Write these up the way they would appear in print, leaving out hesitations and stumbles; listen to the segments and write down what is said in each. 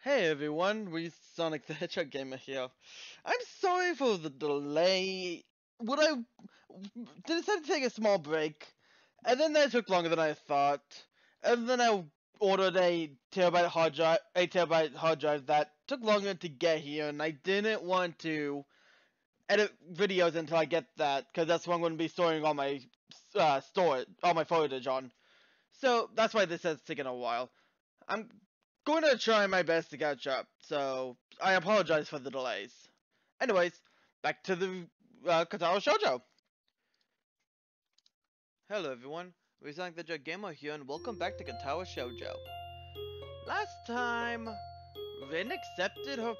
Hey everyone, we Sonic the Hedgehog Gamer here. I'm sorry for the delay. What I decided to take a small break, and then that took longer than I thought. And then I ordered a terabyte hard drive that took longer to get here, and I didn't want to edit videos until I get that, because that's what I'm going to be storing all my footage on. So that's why this has taken a while. I'm going to try my best to catch up, so I apologize for the delays. Anyways, back to the Katawa Shoujo. Hello everyone, Sonic the Gamer here, and welcome back to Katawa Shoujo. Last time, Rin accepted her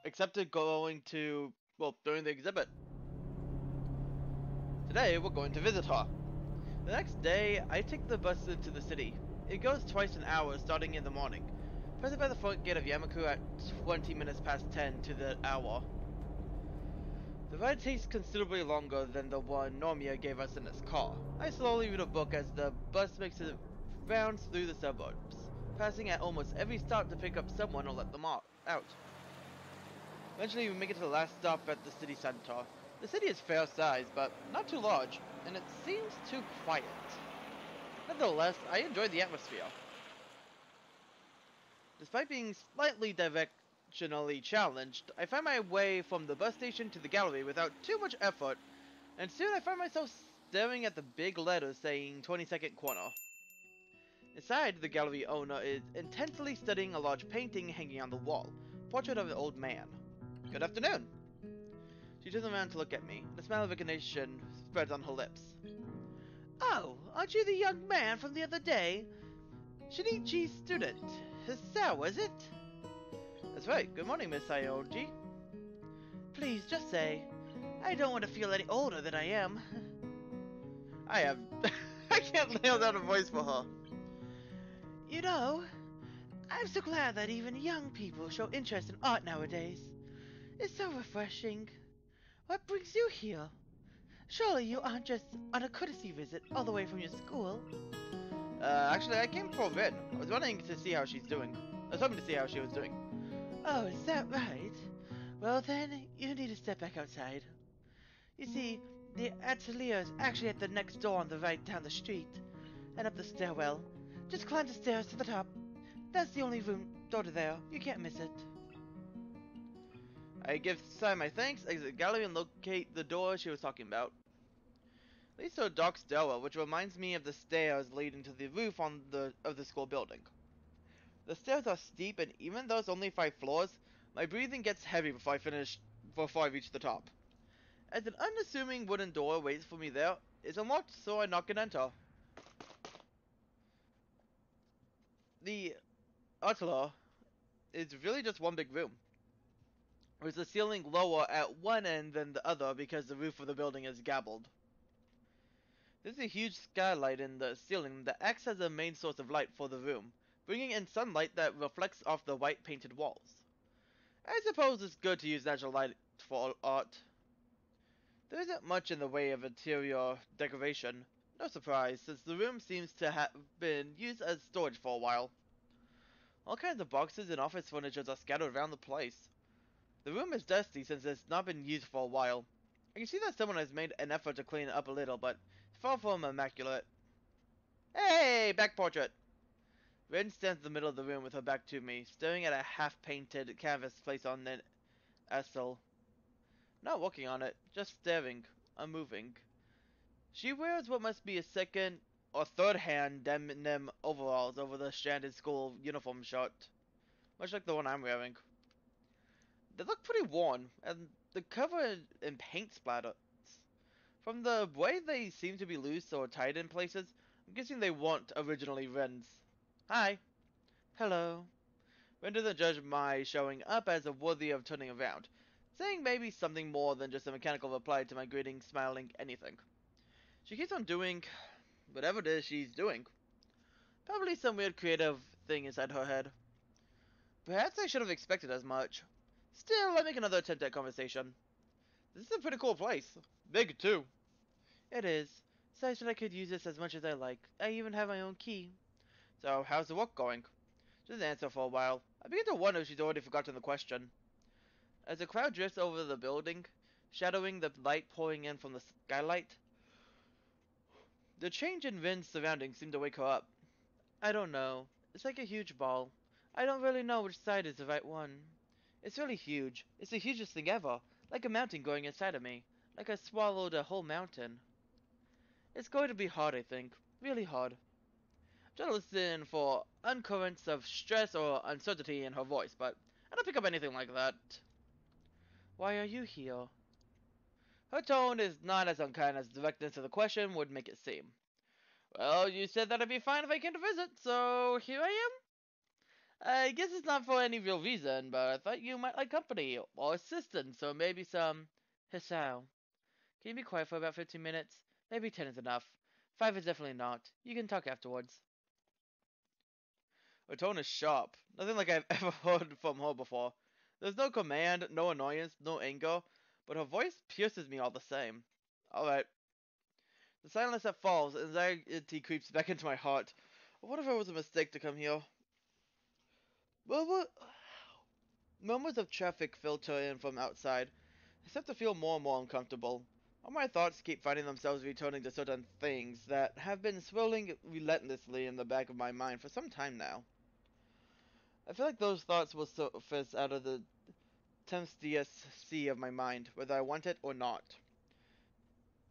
accepted going to, well, during the exhibit. Today, we're going to visit her. The next day, I take the bus into the city. It goes twice an hour, starting in the morning. Present by the front gate of Yamaku at 20 minutes past 10 to the hour. The ride takes considerably longer than the one Normia gave us in his car. I slowly read a book as the bus makes its rounds through the suburbs, passing at almost every stop to pick up someone or let them out. Eventually we make it to the last stop at the city center. The city is fair size, but not too large, and it seems too quiet. Nevertheless, I enjoy the atmosphere. Despite being slightly directionally challenged, I find my way from the bus station to the gallery without too much effort, and soon I find myself staring at the big letters saying 22nd corner. Inside, the gallery owner is intensely studying a large painting hanging on the wall, portrait of an old man. Good afternoon. She turns around to look at me, and a smile of recognition spreads on her lips. Oh, aren't you the young man from the other day? Shinichi's student. So, was it? That's right. Good morning, Miss Ioji. Please, just say. I don't want to feel any older than I am. I have... I can't nail down a voice for her. You know, I'm so glad that even young people show interest in art nowadays. It's so refreshing. What brings you here? Surely you aren't just on a courtesy visit all the way from your school. Actually, I came for Rin. I was wanting to see how she's doing. I was hoping to see how she was doing. Oh, is that right? Well then, you need to step back outside. You see, the atelier is actually at the next door on the right down the street. And up the stairwell. Just climb the stairs to the top. That's the only room door to there. You can't miss it. I give Sai my thanks, exit the gallery, and locate the door she was talking about. Leads to a dark stairwell, which reminds me of the stairs leading to the roof of the school building. The stairs are steep, and even though it's only 5 floors, my breathing gets heavy before I reach the top. As an unassuming wooden door waits for me there, it's unlocked, so I knock and enter. The atelier is really just one big room, with the ceiling lower at one end than the other because the roof of the building is gabbled. There's a huge skylight in the ceiling that acts as a main source of light for the room, bringing in sunlight that reflects off the white painted walls. I suppose it's good to use natural light for art. There isn't much in the way of interior decoration. No surprise, since the room seems to have been used as storage for a while. All kinds of boxes and office furniture are scattered around the place. The room is dusty since it's not been used for a while. I can see that someone has made an effort to clean it up a little, but it's far from immaculate. Hey, back portrait! Ren stands in the middle of the room with her back to me, staring at a half-painted canvas placed on an easel. Not working on it, just staring, unmoving. She wears what must be a second or third hand denim overalls over the stranded school uniform shirt, much like the one I'm wearing. They look pretty worn, and the cover in paint splatters. From the way they seem to be loose or tied in places, I'm guessing they weren't originally Ren's. Hi. Hello. Ren doesn't judge my showing up as a worthy of turning around, saying maybe something more than just a mechanical reply to my greeting, smiling, anything. She keeps on doing whatever it is she's doing. Probably some weird creative thing inside her head. Perhaps I should have expected as much. Still, I make another attempt at conversation. This is a pretty cool place. Big, too. It is. Such that I could use this as much as I like. I even have my own key. So, how's the work going? She doesn't answer for a while. I begin to wonder if she's already forgotten the question. As the crowd drifts over the building, shadowing the light pouring in from the skylight, the change in Vin's surroundings seem to wake her up. I don't know. It's like a huge ball. I don't really know which side is the right one. It's really huge. It's the hugest thing ever. Like a mountain growing inside of me. Like I swallowed a whole mountain. It's going to be hard, I think. Really hard. Try to listen for undercurrents of stress or uncertainty in her voice, but I don't pick up anything like that. Why are you here? Her tone is not as unkind as the directness of the question would make it seem. Well, you said that I'd be fine if I came to visit, so here I am. I guess it's not for any real reason, but I thought you might like company, or assistance, or maybe some... Hisao. Can you be quiet for about 15 minutes? Maybe 10 is enough. 5 is definitely not. You can talk afterwards. Her tone is sharp. Nothing like I've ever heard from her before. There's no command, no annoyance, no anger, but her voice pierces me all the same. Alright. The silence that falls, anxiety creeps back into my heart. What if it was a mistake to come here? Murmur Murmurs of traffic filter in from outside. I start to feel more and more uncomfortable. All my thoughts keep finding themselves returning to certain things that have been swirling relentlessly in the back of my mind for some time now. I feel like those thoughts will surface out of the tempestuous sea of my mind, whether I want it or not.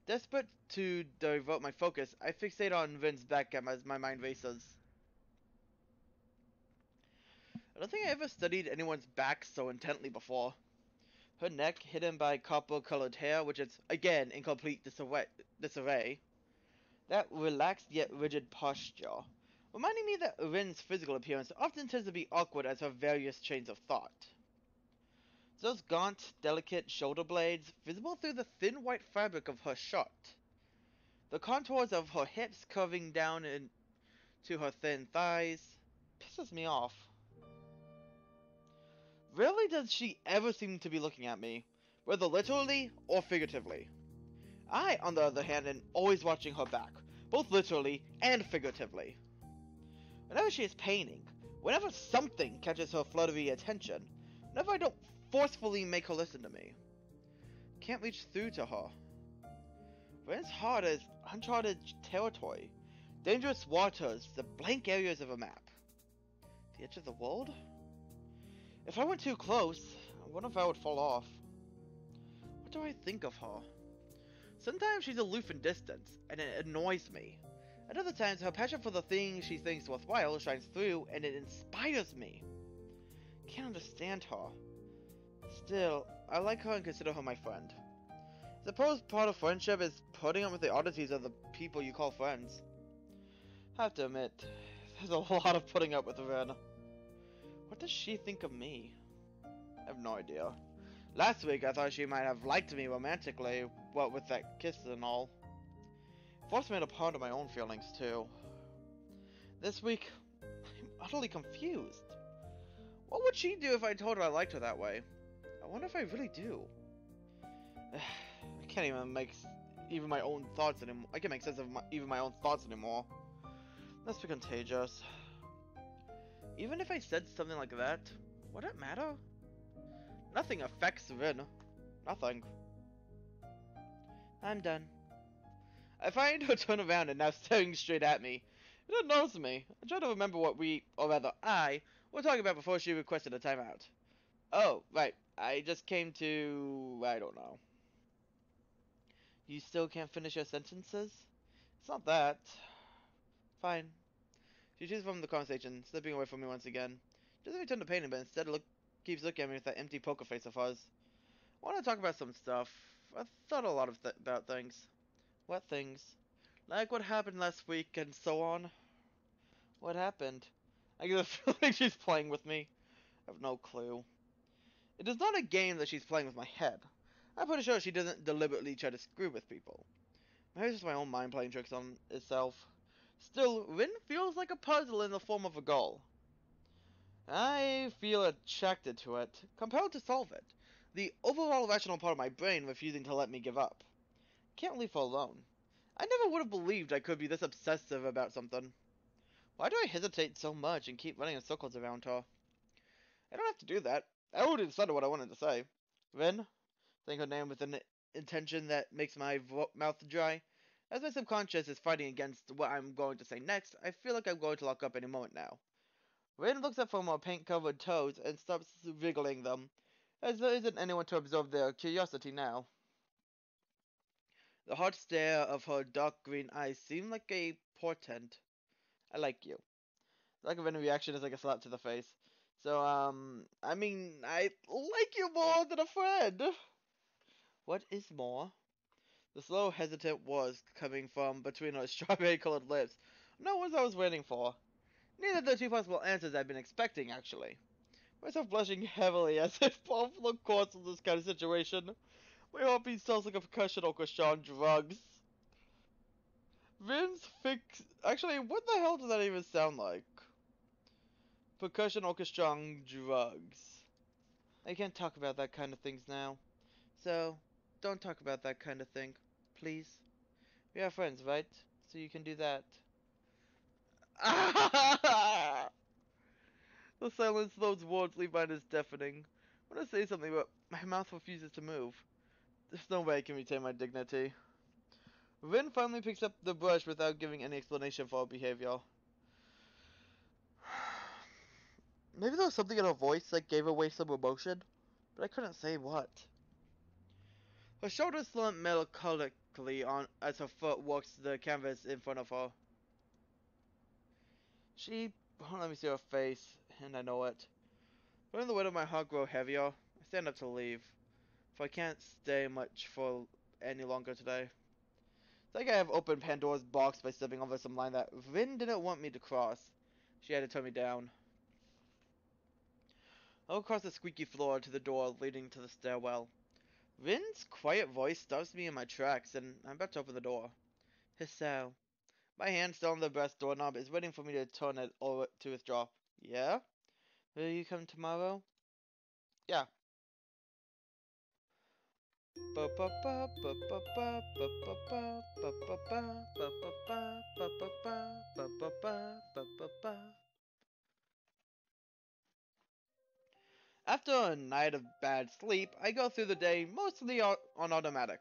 Desperate to divert my focus, I fixate on Vin's back as my mind races. I don't think I ever studied anyone's back so intently before. Her neck, hidden by copper-colored hair, which is, again, in complete disarray. That relaxed yet rigid posture, reminding me that Rin's physical appearance often tends to be awkward as her various chains of thought. Those gaunt, delicate shoulder blades, visible through the thin white fabric of her shirt. The contours of her hips curving down into her thin thighs. Pisses me off. Rarely does she ever seem to be looking at me, whether literally or figuratively. I, on the other hand, am always watching her back, both literally and figuratively. Whenever she is painting, whenever something catches her fluttery attention, whenever I don't forcefully make her listen to me, can't reach through to her. Rin's heart is uncharted territory, dangerous waters, the blank areas of a map. The edge of the world? If I went too close, I wonder if I would fall off. What do I think of her? Sometimes she's aloof and distant, and it annoys me. At other times, her passion for the thing she thinks worthwhile shines through, and it inspires me. Can't understand her. Still, I like her and consider her my friend. Suppose part of friendship is putting up with the oddities of the people you call friends. I have to admit, there's a lot of putting up with Ren. What does she think of me? I have no idea. Last week I thought she might have liked me romantically, what with that kiss and all. Forced me to ponder my own feelings too. This week, I'm utterly confused. What would she do if I told her I liked her that way? I wonder if I really do. I can't even make even my own thoughts anymore. I can't make sense of even my own thoughts anymore. Must be contagious. Even if I said something like that, would it matter? Nothing affects Rin. Nothing. I'm done. I find her turn around and now staring straight at me. It doesn't notice me. I try to remember what we, or rather I, were talking about before she requested a timeout. Oh, right. I just came to... I don't know. You still can't finish your sentences? It's not that. Fine. She chooses from the conversation, slipping away from me once again. She doesn't return to painting, but instead keeps looking at me with that empty poker face of hers. I want to talk about some stuff. I've thought a lot of about things. What things? Like what happened last week and so on. What happened? I get a feeling she's playing with me. I have no clue. It is not a game that she's playing with my head. I'm pretty sure she doesn't deliberately try to screw with people. Maybe it's just my own mind playing tricks on itself. Still, Rin feels like a puzzle in the form of a goal. I feel attracted to it, compelled to solve it. The overall rational part of my brain refusing to let me give up. Can't leave her alone. I never would have believed I could be this obsessive about something. Why do I hesitate so much and keep running in circles around her? I don't have to do that. I already decided what I wanted to say. Rin, saying her name with an intention that makes my mouth dry. As my subconscious is fighting against what I'm going to say next, I feel like I'm going to lock up any moment now. Rin looks up from her paint-covered toes and stops wriggling them, as there isn't anyone to absorb their curiosity now. The hard stare of her dark green eyes seemed like a portent. I like you. The lack of any reaction is like a slap to the face. So, I mean, I like you more than a friend. What is more? The slow, hesitant was coming from between her strawberry-colored lips. Not what I was waiting for. Neither of the two possible answers I'd been expecting, actually. Myself blushing heavily as if both look course in this kind of situation. My heartbeat sounds like a percussion orchestra on drugs. Vince fix. Actually, what the hell does that even sound like? Percussion orchestra on drugs. I can't talk about that kind of things now. So, don't talk about that kind of thing. Please. We are friends, right? So you can do that. The silence those words leave mine is deafening. I want to say something, but my mouth refuses to move. There's no way I can retain my dignity. Rin finally picks up the brush without giving any explanation for her behavior. Maybe there was something in her voice that gave away some emotion, but I couldn't say what. Her shoulders slump melancholically on as her foot walks the canvas in front of her. She won't let me see her face, and I know it. Feeling the weight of my heart grow heavier, I stand up to leave, for I can't stay much for any longer today. It's like I have opened Pandora's box by stepping over some line that Vin didn't want me to cross. She had to turn me down. I walk across the squeaky floor to the door leading to the stairwell. Vin's quiet voice stops me in my tracks, and I'm about to open the door. Hissao. My hand still on the brass doorknob is waiting for me to turn it over to withdraw. Yeah? Will you come tomorrow? Yeah. After a night of bad sleep, I go through the day mostly on automatic.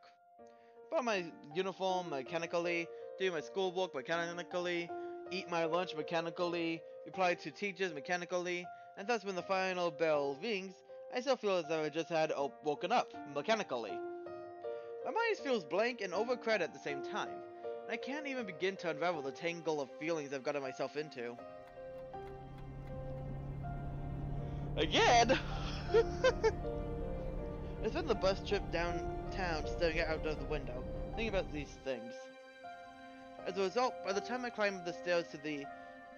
Put on my uniform mechanically, do my schoolwork mechanically, eat my lunch mechanically, reply to teachers mechanically, and thus when the final bell rings, I still feel as though I just had woken up mechanically. My mind feels blank and overcrowded at the same time, and I can't even begin to unravel the tangle of feelings I've gotten myself into. Again? I spent the bus trip downtown staring out of the window, thinking about these things. As a result, by the time I climb up the stairs to the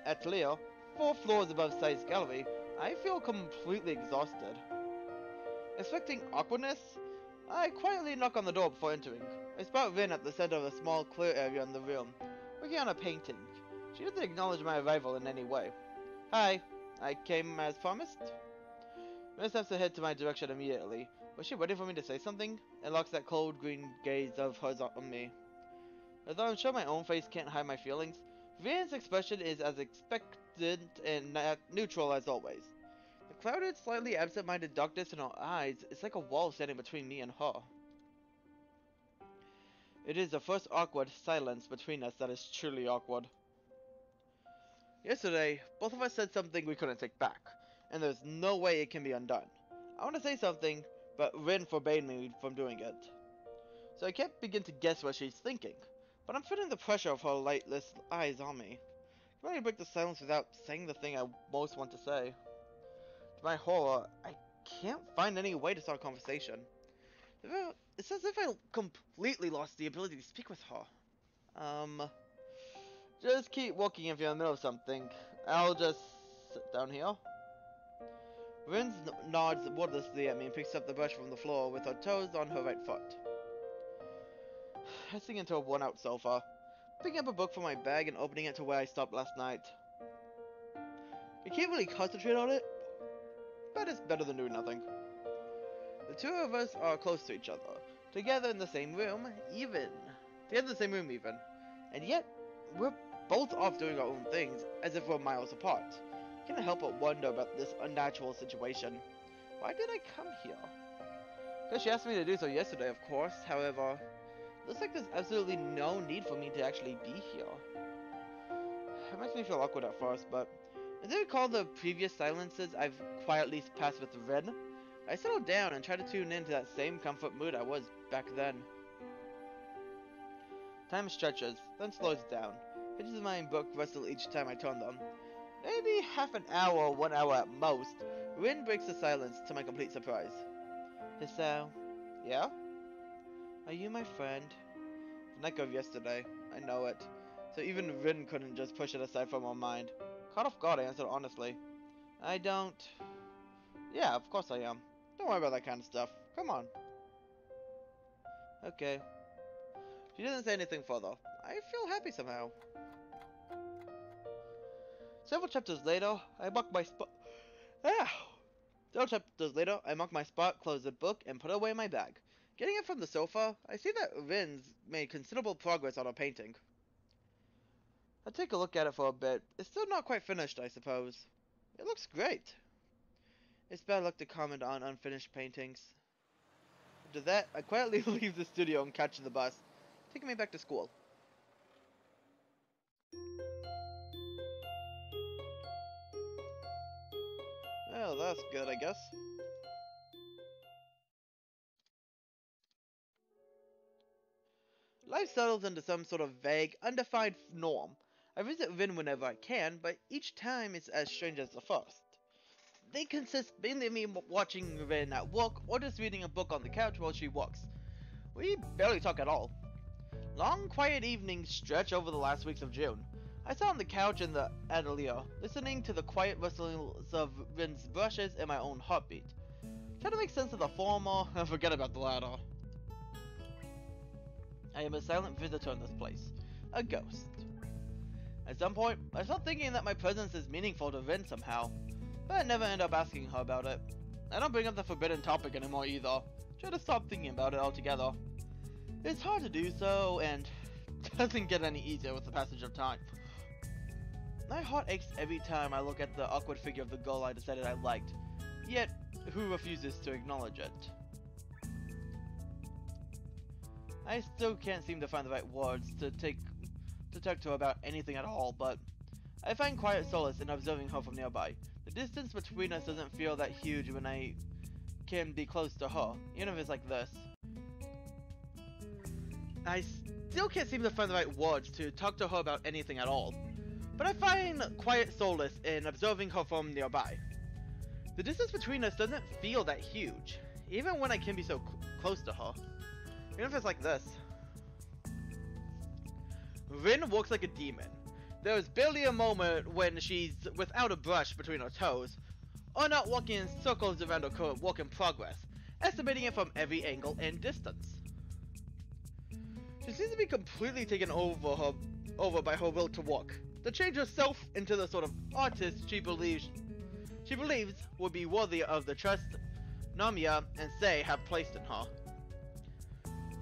atelier, 4 floors above Site's gallery, I feel completely exhausted. Expecting awkwardness, I quietly knock on the door before entering. I spot Rin at the center of a small clear area in the room, working on a painting. She doesn't acknowledge my arrival in any way. Hi, I came as promised. Rin steps ahead to my direction immediately. Was she waiting for me to say something? And locks that cold green gaze of hers on me. Although I'm sure my own face can't hide my feelings, Rin's expression is as expectant and neutral as always. The clouded, slightly absent-minded darkness in her eyes is like a wall standing between me and her. It is the first awkward silence between us that is truly awkward. Yesterday, both of us said something we couldn't take back, and there's no way it can be undone. I want to say something, but Rin forbade me from doing it. So I can't begin to guess what she's thinking, but I'm feeling the pressure of her lightless eyes on me. Can I break the silence without saying the thing I most want to say? To my horror, I can't find any way to start a conversation. It's as if I completely lost the ability to speak with her. Just keep walking if you're in the middle of something. I'll just sit down here. Rin nods wordlessly at me and picks up the brush from the floor with her toes on her right foot. I sink into a worn-out sofa, picking up a book from my bag and opening it to where I stopped last night. I can't really concentrate on it, but it's better than doing nothing. The two of us are close to each other, together in the same room, even. And yet, we're both off doing our own things, as if we're miles apart. I can't help but wonder about this unnatural situation. Why did I come here? Because she asked me to do so yesterday, of course. However, looks like there's absolutely no need for me to actually be here. It makes me feel awkward at first, but as I recall the previous silences I've quietly passed with Ren, I settled down and tried to tune into that same comfort mood I was back then. Time stretches, then slows down. Pages of my book rustle each time I turn them. Maybe half an hour or 1 hour at most, Rin breaks the silence to my complete surprise. So, yeah? Are you my friend? The night of yesterday, I know it. So even Rin couldn't just push it aside from her mind. Caught off guard, I answered honestly. I don't... Yeah, of course I am. Don't worry about that kind of stuff. Come on. Okay. She didn't say anything further. I feel happy somehow. Several chapters later, I marked my spot. Several chapters later, I marked my spot, closed the book, and put away my bag. Getting up from the sofa, I see that Rin's made considerable progress on her painting. I take a look at it for a bit. It's still not quite finished, I suppose. It looks great. It's bad luck to comment on unfinished paintings. After that, I quietly leave the studio and catch the bus, taking me back to school. Well, that's good, I guess. Life settles into some sort of vague, undefined norm. I visit Rin whenever I can, but each time it's as strange as the first. They consist mainly of me watching Rin at work or just reading a book on the couch while she works. We barely talk at all. Long, quiet evenings stretch over the last weeks of June. I sat on the couch in the atelier, listening to the quiet rustlings of Rin's brushes and my own heartbeat. Try to make sense of the former and forget about the latter. I am a silent visitor in this place. A ghost. At some point, I start thinking that my presence is meaningful to Rin somehow, but I never end up asking her about it. I don't bring up the forbidden topic anymore either. Try to stop thinking about it altogether. It's hard to do so, and doesn't get any easier with the passage of time. My heart aches every time I look at the awkward figure of the girl I decided I liked, yet who refuses to acknowledge it. I still can't seem to find the right words to talk to her about anything at all, but I find quiet solace in observing her from nearby. The distance between us doesn't feel that huge when I can be close to her, even if it's like this. I still can't seem to find the right words to talk to her about anything at all, but I find quiet solace in observing her from nearby. The distance between us doesn't feel that huge, even when I can be so close to her. Even if it's like this. Rin walks like a demon. There is barely a moment when she's without a brush between her toes, or not walking in circles around her current work in progress, estimating it from every angle and distance. She seems to be completely taken over by her will to work, to change herself into the sort of artist she believes would be worthy of the trust Namiya and Sei have placed in her.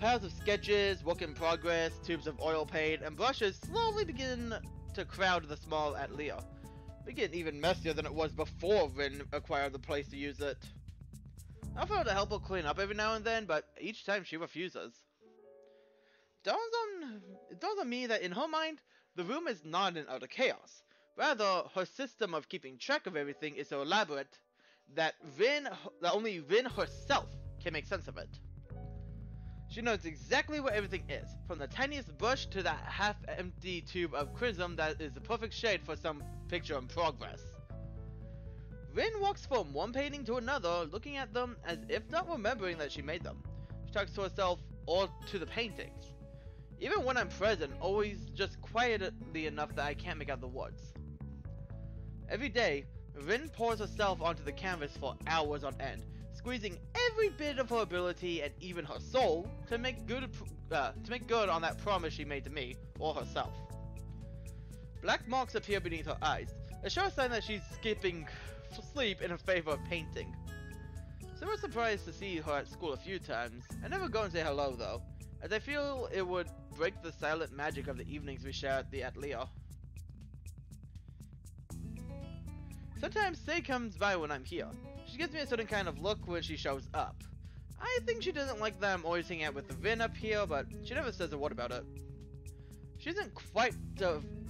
Piles of sketches, work in progress, tubes of oil paint, and brushes slowly begin to crowd the small atelier, making it even messier than it was before Rin acquired the place to use it. I offer to help her clean up every now and then, but each time she refuses. It dawns on me that in her mind, the room is not an utter chaos. Rather, her system of keeping track of everything is so elaborate that only Rin herself can make sense of it. She knows exactly where everything is, from the tiniest brush to that half-empty tube of chrism that is the perfect shade for some picture in progress. Rin walks from one painting to another, looking at them as if not remembering that she made them. She talks to herself or to the paintings. Even when I'm present, always just quietly enough that I can't make out the words. Every day, Rin pours herself onto the canvas for hours on end, squeezing every bit of her ability and even her soul to make good on that promise she made to me or herself. Black marks appear beneath her eyes, a sure sign that she's skipping sleep in favor of painting. So I was surprised to see her at school a few times. I never go and say hello though, as I feel it would break the silent magic of the evenings we share at the atelier. Sometimes Sei comes by when I'm here. She gives me a certain kind of look when she shows up. I think she doesn't like that I'm always hanging out with Vin up here, but she never says a word about it. She isn't quite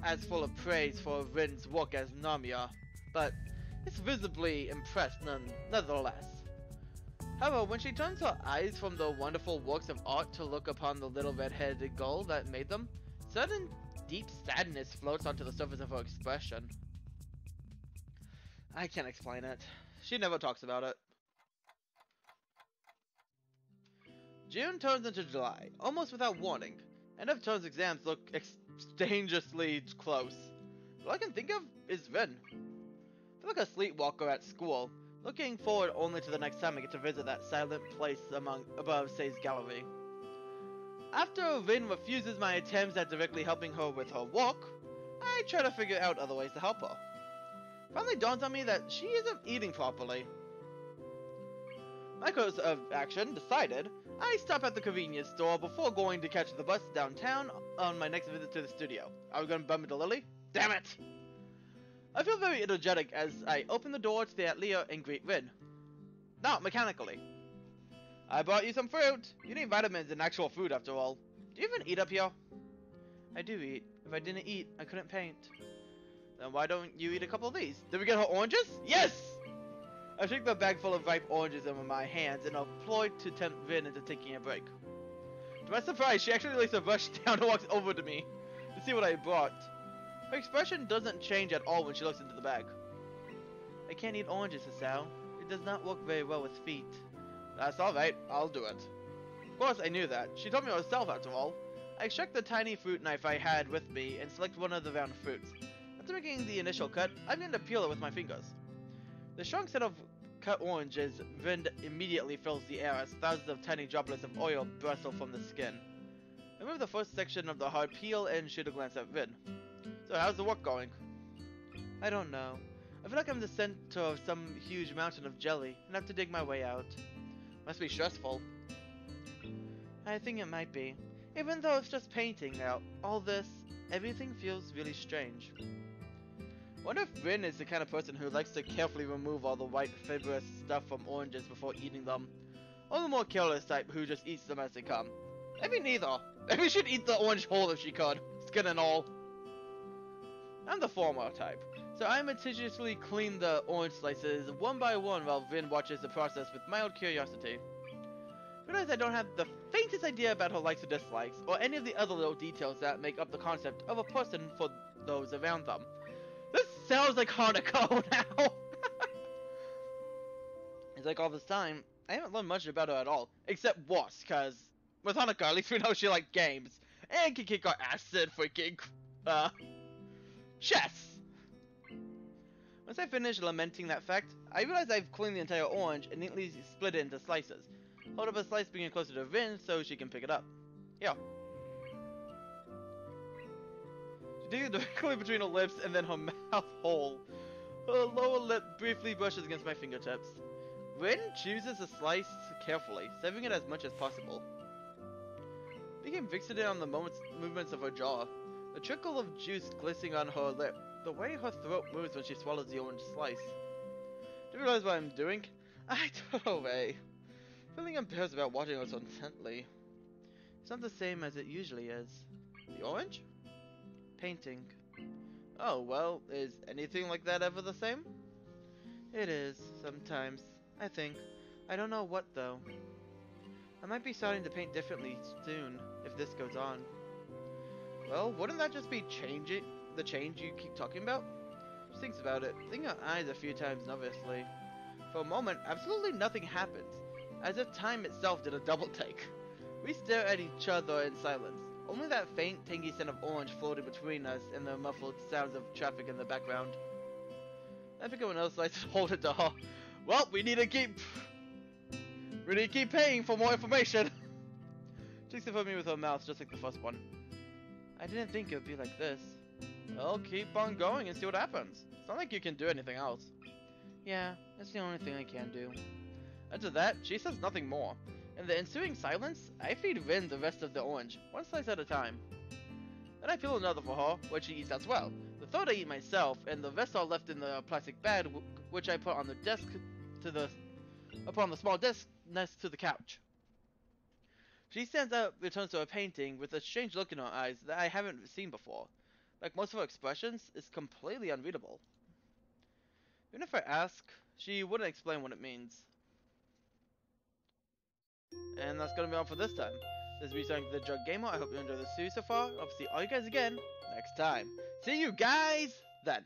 as full of praise for Vin's work as Namiya, but is visibly impressed nonetheless. However, when she turns her eyes from the wonderful works of art to look upon the little red-headed girl that made them, sudden deep sadness floats onto the surface of her expression. I can't explain it. She never talks about it. June turns into July, almost without warning. End of term exams look dangerously close. All I can think of is Vin. I feel like a sleepwalker at school, looking forward only to the next time I get to visit that silent place above Sei's gallery. After Vin refuses my attempts at directly helping her with her work, I try to figure out other ways to help her. Finally dawns on me that she isn't eating properly. My course of action decided, I stop at the convenience store before going to catch the bus downtown on my next visit to the studio. Are we going to bump into Lily? Damn it! I feel very energetic as I open the door to the atelier and greet Vin. Not mechanically. I brought you some fruit. You need vitamins and actual food after all. Do you even eat up here? I do eat. If I didn't eat, I couldn't paint. Then why don't you eat a couple of these? Did we get her oranges? Yes! I shake the bag full of ripe oranges in my hands and employ to tempt Vin into taking a break. To my surprise, she actually lays a brush down and walks over to me to see what I brought. Her expression doesn't change at all when she looks into the bag. I can't eat oranges, Hisao. It does not work very well with feet. That's alright, I'll do it. Of course, I knew that. She told me herself after all. I extract the tiny fruit knife I had with me and select one of the round fruits. After making the initial cut, I begin to peel it with my fingers. The strong scent of cut oranges immediately fills the air as thousands of tiny droplets of oil bristle from the skin. I remove the first section of the hard peel and shoot a glance at Vin. So how's the work going? I don't know. I feel like I'm the center of some huge mountain of jelly and have to dig my way out. Must be stressful. I think it might be. Even though it's just painting now, all this, everything feels really strange. Wonder if Vin is the kind of person who likes to carefully remove all the white fibrous stuff from oranges before eating them, or the more careless type who just eats them as they come. Maybe neither. Maybe she'd eat the orange whole if she could, skin and all. I'm the former type, so I meticulously clean the orange slices one by one while Vin watches the process with mild curiosity. I realize I don't have the faintest idea about her likes or dislikes, or any of the other little details that make up the concept of a person for those around them. This sounds like Hanako now! It's like all this time, I haven't learned much about her at all, except worse, cause with Hanako at least we know she likes games, and can kick our ass in freaking, chess! Once I finish lamenting that fact, I realize I've cleaned the entire orange and neatly split it into slices. Hold up a slice bringing it closer to Vin so she can pick it up. Yeah. She digs it directly between her lips and then her mouth hole. Her lower lip briefly brushes against my fingertips. Vin chooses a slice carefully, saving it as much as possible. Became fixated on the movements of her jaw. The trickle of juice glistening on her lip. The way her throat moves when she swallows the orange slice. Do you realize what I'm doing? I turn away. Feeling embarrassed about watching her so intently. It's not the same as it usually is. The orange? Painting. Oh, well, is anything like that ever the same? It is, sometimes. I think. I don't know what, though. I might be starting to paint differently soon, if this goes on. Well, wouldn't that just be the change you keep talking about? She thinks about it, blinking her eyes a few times nervously. For a moment, absolutely nothing happens. As if time itself did a double take. We stare at each other in silence. Only that faint, tangy scent of orange floating between us and the muffled sounds of traffic in the background. I pick up another slice and hold it to her. Well, we need to keep paying for more information. She takes it from me with her mouth, just like the first one. I didn't think it would be like this. Well, keep on going and see what happens. It's not like you can do anything else. Yeah, that's the only thing I can do. After that, she says nothing more. In the ensuing silence, I feed Vin the rest of the orange, one slice at a time. Then I peel another for her, which she eats as well, the thought I eat myself, and the rest are left in the plastic bag, which I put on the desk upon the small desk next to the couch. She stands up, returns to her painting with a strange look in her eyes that I haven't seen before. Like most of her expressions, it's completely unreadable. Even if I ask, she wouldn't explain what it means. And that's gonna be all for this time. This is me starting the Drug Gamer. I hope you enjoyed the series so far. I'll see all you guys again next time. See you guys then!